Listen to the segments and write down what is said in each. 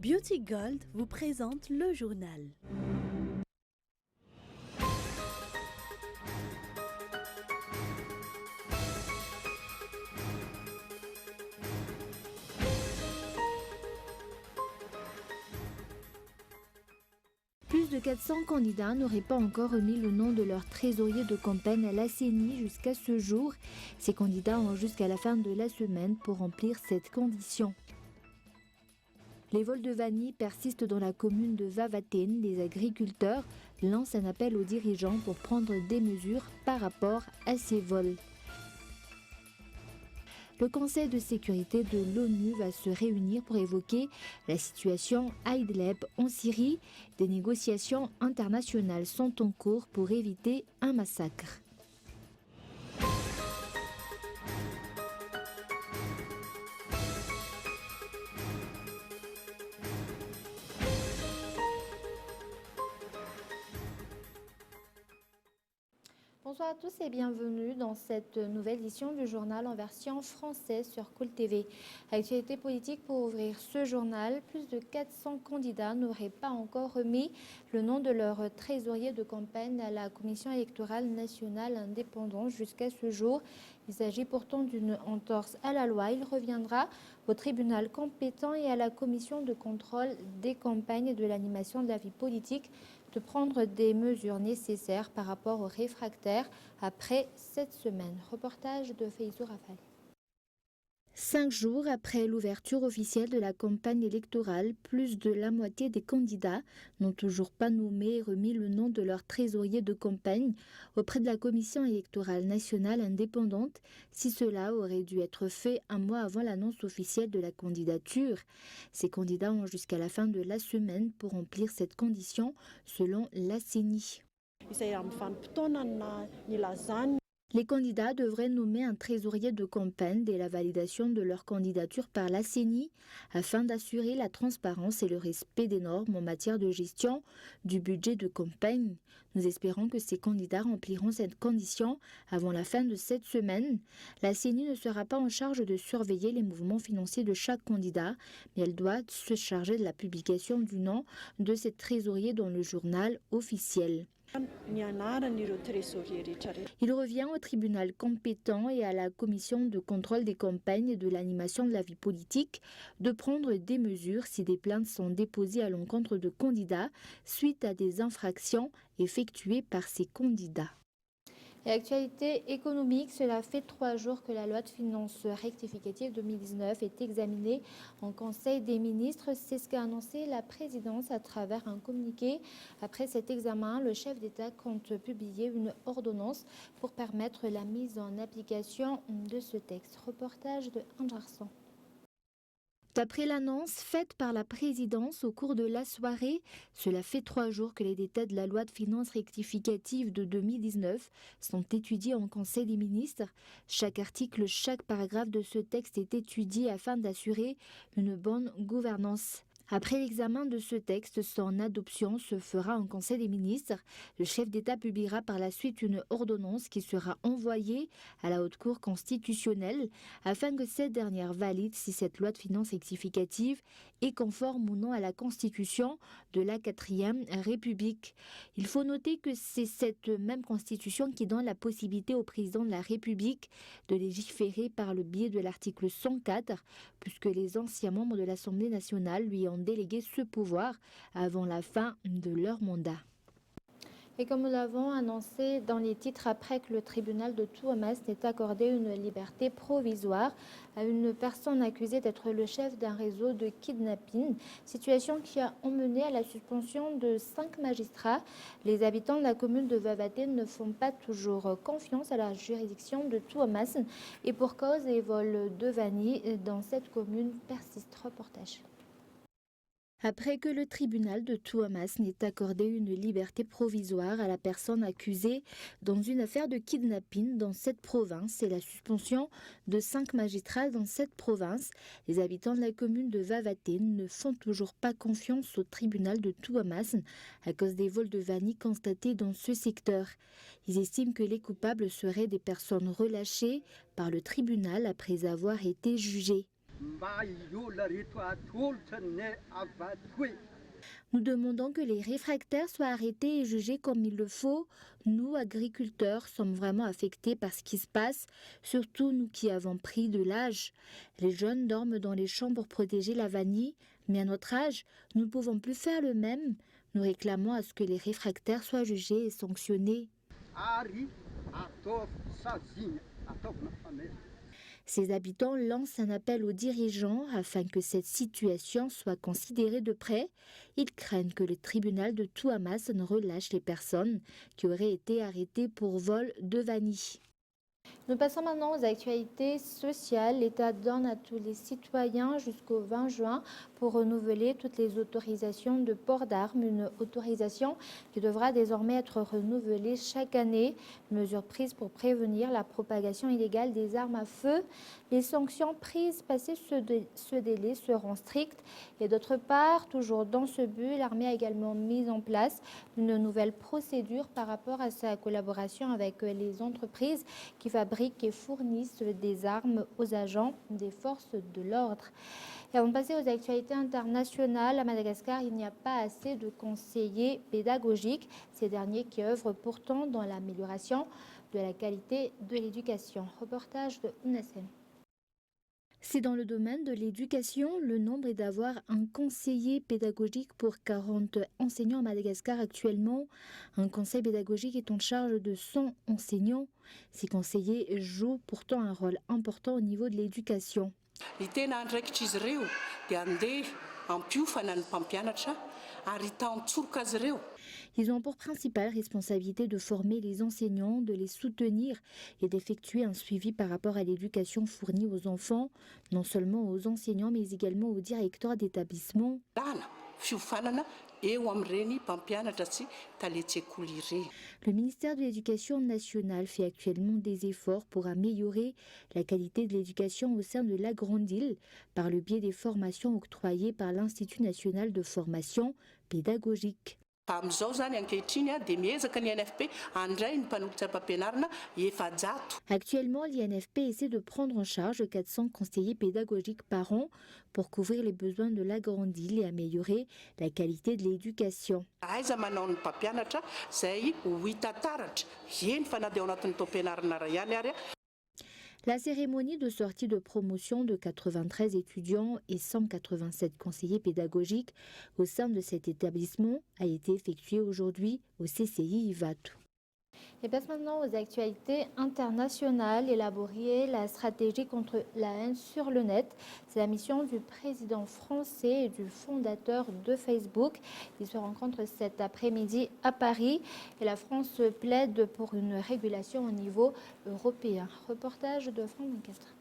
Beauty Gold vous présente le journal. Plus de 400 candidats n'auraient pas encore remis le nom de leur trésorier de campagne à la CENI jusqu'à ce jour. Ces candidats ont jusqu'à la fin de la semaine pour remplir cette condition. Les vols de vanille persistent dans la commune de Vavaten. Les agriculteurs lancent un appel aux dirigeants pour prendre des mesures par rapport à ces vols. Le Conseil de sécurité de l'ONU va se réunir pour évoquer la situation à Idlib en Syrie. Des négociations internationales sont en cours pour éviter un massacre. Bonsoir à tous et bienvenue dans cette nouvelle édition du journal en version française sur Cool TV. Actualité politique pour ouvrir ce journal, plus de 400 candidats n'auraient pas encore remis le nom de leur trésorier de campagne à la Commission électorale nationale indépendante jusqu'à ce jour. Il s'agit pourtant d'une entorse à la loi. Il reviendra au tribunal compétent et à la commission de contrôle des campagnes et de l'animation de la vie politique de prendre des mesures nécessaires par rapport aux réfractaires après cette semaine. Reportage de Feizou Rafal. 5 jours après l'ouverture officielle de la campagne électorale, plus de la moitié des candidats n'ont toujours pas nommé et remis le nom de leur trésorier de campagne auprès de la Commission électorale nationale indépendante, si cela aurait dû être fait un mois avant l'annonce officielle de la candidature. Ces candidats ont jusqu'à la fin de la semaine pour remplir cette condition, selon la CENI. Les candidats devraient nommer un trésorier de campagne dès la validation de leur candidature par la CENI afin d'assurer la transparence et le respect des normes en matière de gestion du budget de campagne. Nous espérons que ces candidats rempliront cette condition avant la fin de cette semaine. La CENI ne sera pas en charge de surveiller les mouvements financiers de chaque candidat, mais elle doit se charger de la publication du nom de ces trésoriers dans le journal officiel. Il revient au tribunal compétent et à la commission de contrôle des campagnes et de l'animation de la vie politique de prendre des mesures si des plaintes sont déposées à l'encontre de candidats suite à des infractions effectuées par ces candidats. Et actualité économique, cela fait 3 jours que la loi de finances rectificative 2019 est examinée en Conseil des ministres. C'est ce qu'a annoncé la présidence à travers un communiqué. Après cet examen, le chef d'État compte publier une ordonnance pour permettre la mise en application de ce texte. Reportage de Anjarson. D'après l'annonce faite par la présidence au cours de la soirée, cela fait 3 jours que les détails de la loi de finances rectificative de 2019 sont étudiés en Conseil des ministres. Chaque article, chaque paragraphe de ce texte est étudié afin d'assurer une bonne gouvernance. Après l'examen de ce texte, son adoption se fera en Conseil des ministres. Le chef d'État publiera par la suite une ordonnance qui sera envoyée à la Haute Cour constitutionnelle afin que cette dernière valide si cette loi de finances rectificative est conforme ou non à la Constitution de la 4e République. Il faut noter que c'est cette même Constitution qui donne la possibilité au président de la République de légiférer par le biais de l'article 104, puisque les anciens membres de l'Assemblée nationale lui ont délégué ce pouvoir avant la fin de leur mandat. Et comme nous l'avons annoncé dans les titres, après que le tribunal de Touamas n'ait accordé une liberté provisoire à une personne accusée d'être le chef d'un réseau de kidnapping, situation qui a emmené à la suspension de 5 magistrats. Les habitants de la commune de Vavaten ne font pas toujours confiance à la juridiction de Touamas et pour cause, les vols de vanille dans cette commune persistent. Reportage. Après que le tribunal de Touamas n'ait accordé une liberté provisoire à la personne accusée dans une affaire de kidnapping dans cette province et la suspension de 5 magistrats dans cette province, les habitants de la commune de Vavaten ne font toujours pas confiance au tribunal de Touamas à cause des vols de vanille constatés dans ce secteur. Ils estiment que les coupables seraient des personnes relâchées par le tribunal après avoir été jugées. Nous demandons que les réfractaires soient arrêtés et jugés comme il le faut. Nous, agriculteurs, sommes vraiment affectés par ce qui se passe, surtout nous qui avons pris de l'âge. Les jeunes dorment dans les champs pour protéger la vanille, mais à notre âge, nous ne pouvons plus faire le même. Nous réclamons à ce que les réfractaires soient jugés et sanctionnés. Ces habitants lancent un appel aux dirigeants afin que cette situation soit considérée de près. Ils craignent que le tribunal de Touamas ne relâche les personnes qui auraient été arrêtées pour vol de vanille. Nous passons maintenant aux actualités sociales. L'État donne à tous les citoyens jusqu'au 20 juin pour renouveler toutes les autorisations de port d'armes, une autorisation qui devra désormais être renouvelée chaque année. Mesure prise pour prévenir la propagation illégale des armes à feu. Les sanctions prises passé ce délai seront strictes. Et d'autre part, toujours dans ce but, l'armée a également mis en place une nouvelle procédure par rapport à sa collaboration avec les entreprises qui fabriquent et fournissent des armes aux agents des forces de l'ordre. Et avant de passer aux actualités internationales, à Madagascar, il n'y a pas assez de conseillers pédagogiques, ces derniers qui œuvrent pourtant dans l'amélioration de la qualité de l'éducation. Reportage de Ounassem. C'est dans le domaine de l'éducation, le nombre est d'avoir un conseiller pédagogique pour 40 enseignants à Madagascar actuellement. Un conseil pédagogique est en charge de 100 enseignants. Ces conseillers jouent pourtant un rôle important au niveau de l'éducation. Ils ont pour principale responsabilité de former les enseignants, de les soutenir et d'effectuer un suivi par rapport à l'éducation fournie aux enfants, non seulement aux enseignants mais également aux directeurs d'établissement. Le ministère de l'Éducation nationale fait actuellement des efforts pour améliorer la qualité de l'éducation au sein de la Grande Île par le biais des formations octroyées par l'Institut national de formation pédagogique. Actuellement, l'INFP essaie de prendre en charge 400 conseillers pédagogiques par an pour couvrir les besoins de la Grande Île et améliorer la qualité de l'éducation. La cérémonie de sortie de promotion de 93 étudiants et 187 conseillers pédagogiques au sein de cet établissement a été effectuée aujourd'hui au CCI Ivatu. Et passe maintenant aux actualités internationales. Élaborer la stratégie contre la haine sur le net. C'est la mission du président français et du fondateur de Facebook. Ils se rencontrent cet après-midi à Paris et la France plaide pour une régulation au niveau européen. Reportage de France 24.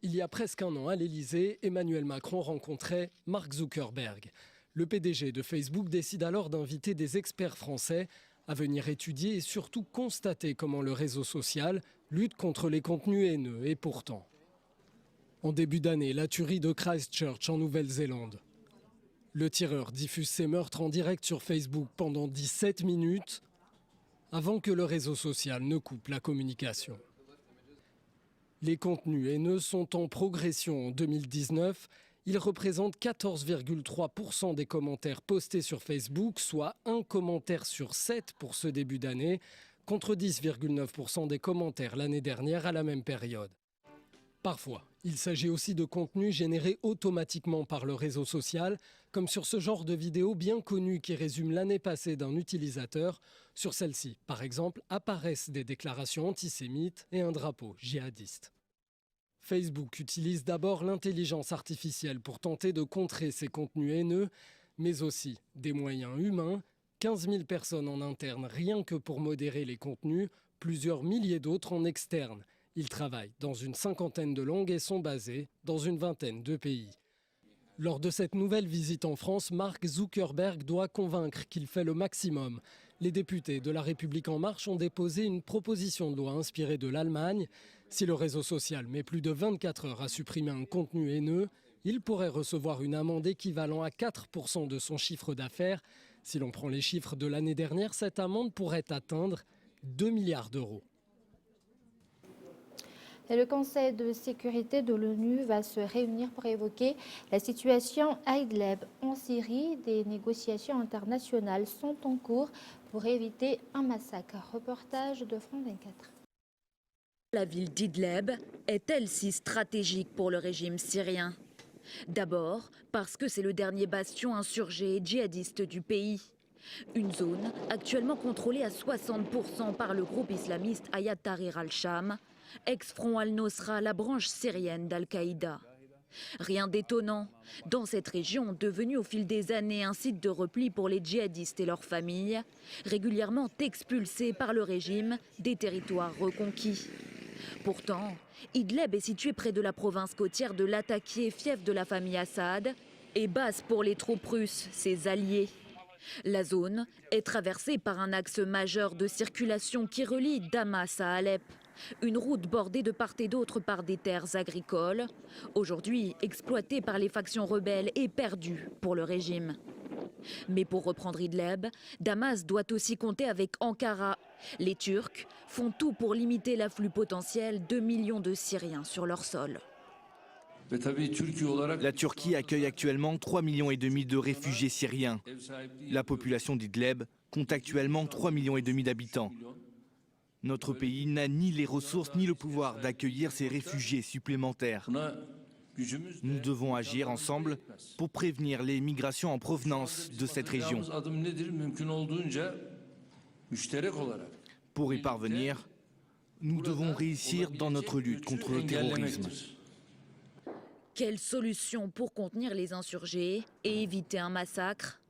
Il y a presque un an à l'Elysée, Emmanuel Macron rencontrait Mark Zuckerberg. Le PDG de Facebook décide alors d'inviter des experts français à venir étudier et surtout constater comment le réseau social lutte contre les contenus haineux. Et pourtant, en début d'année, la tuerie de Christchurch en Nouvelle-Zélande. Le tireur diffuse ses meurtres en direct sur Facebook pendant 17 minutes avant que le réseau social ne coupe la communication. Les contenus haineux sont en progression en 2019. Ils représentent 14,3% des commentaires postés sur Facebook, soit un commentaire sur 7 pour ce début d'année, contre 10,9% des commentaires l'année dernière à la même période. Parfois, il s'agit aussi de contenus générés automatiquement par le réseau social, comme sur ce genre de vidéo bien connue qui résume l'année passée d'un utilisateur. Sur celle-ci, par exemple, apparaissent des déclarations antisémites et un drapeau djihadiste. Facebook utilise d'abord l'intelligence artificielle pour tenter de contrer ces contenus haineux, mais aussi des moyens humains, 15 000 personnes en interne rien que pour modérer les contenus, plusieurs milliers d'autres en externe. Ils travaillent dans une cinquantaine de langues et sont basés dans une vingtaine de pays. Lors de cette nouvelle visite en France, Mark Zuckerberg doit convaincre qu'il fait le maximum. Les députés de La République En Marche ont déposé une proposition de loi inspirée de l'Allemagne. Si le réseau social met plus de 24 heures à supprimer un contenu haineux, il pourrait recevoir une amende équivalent à 4% de son chiffre d'affaires. Si l'on prend les chiffres de l'année dernière, cette amende pourrait atteindre 2 milliards d'euros. Et le Conseil de sécurité de l'ONU va se réunir pour évoquer la situation à Idlib en Syrie. Des négociations internationales sont en cours pour éviter un massacre. Reportage de France 24. La ville d'Idlib est-elle si stratégique pour le régime syrien? D'abord parce que c'est le dernier bastion insurgé et djihadiste du pays. Une zone actuellement contrôlée à 60% par le groupe islamiste Hayat Tahrir al-Sham, ex-front al-Nosra, la branche syrienne d'Al-Qaïda. Rien d'étonnant, dans cette région, devenue au fil des années un site de repli pour les djihadistes et leurs familles, régulièrement expulsés par le régime des territoires reconquis. Pourtant, Idlib est situé près de la province côtière de Latakia, fief de la famille Assad, et base pour les troupes russes, ses alliés. La zone est traversée par un axe majeur de circulation qui relie Damas à Alep. Une route bordée de part et d'autre par des terres agricoles, aujourd'hui exploitée par les factions rebelles et perdue pour le régime. Mais pour reprendre Idlib, Damas doit aussi compter avec Ankara. Les Turcs font tout pour limiter l'afflux potentiel de millions de Syriens sur leur sol. La Turquie accueille actuellement 3,5 millions de réfugiés syriens. La population d'Idlib compte actuellement 3,5 millions d'habitants. Notre pays n'a ni les ressources ni le pouvoir d'accueillir ces réfugiés supplémentaires. Nous devons agir ensemble pour prévenir les migrations en provenance de cette région. Pour y parvenir, nous devons réussir dans notre lutte contre le terrorisme. Quelle solution pour contenir les insurgés et éviter un massacre?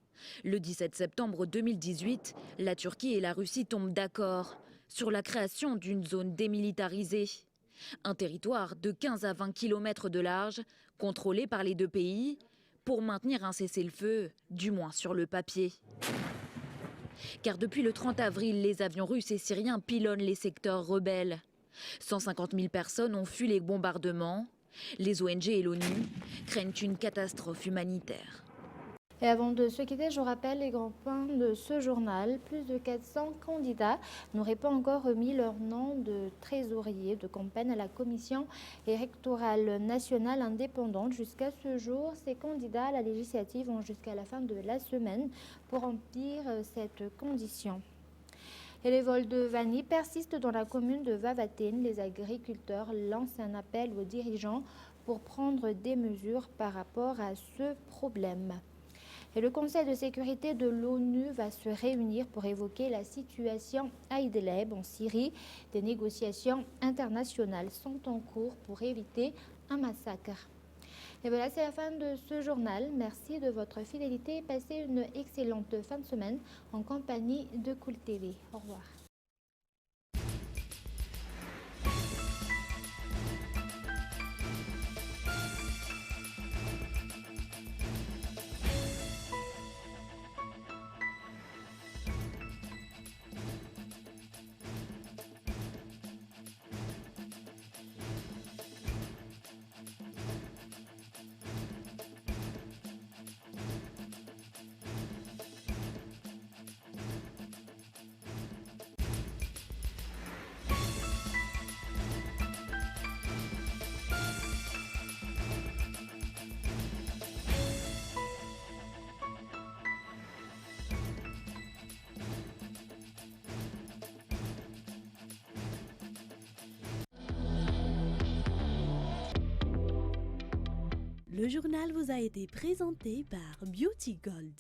Le 17 septembre 2018, la Turquie et la Russie tombent d'accord sur la création d'une zone démilitarisée. Un territoire de 15 à 20 km de large, contrôlé par les deux pays, pour maintenir un cessez-le-feu, du moins sur le papier. Car depuis le 30 avril, les avions russes et syriens pilonnent les secteurs rebelles. 150 000 personnes ont fui les bombardements. Les ONG et l'ONU craignent une catastrophe humanitaire. Et avant de se quitter, je rappelle les grands points de ce journal. Plus de 400 candidats n'auraient pas encore remis leur nom de trésorier de campagne à la commission électorale nationale indépendante. Jusqu'à ce jour, ces candidats à la législative ont jusqu'à la fin de la semaine pour remplir cette condition. Et les vols de vanille persistent dans la commune de Vavatine. Les agriculteurs lancent un appel aux dirigeants pour prendre des mesures par rapport à ce problème. Et le Conseil de sécurité de l'ONU va se réunir pour évoquer la situation à Idlib en Syrie. Des négociations internationales sont en cours pour éviter un massacre. Et voilà, c'est la fin de ce journal. Merci de votre fidélité. Passez une excellente fin de semaine en compagnie de Cool TV. Au revoir. Le journal vous a été présenté par Beauty Gold.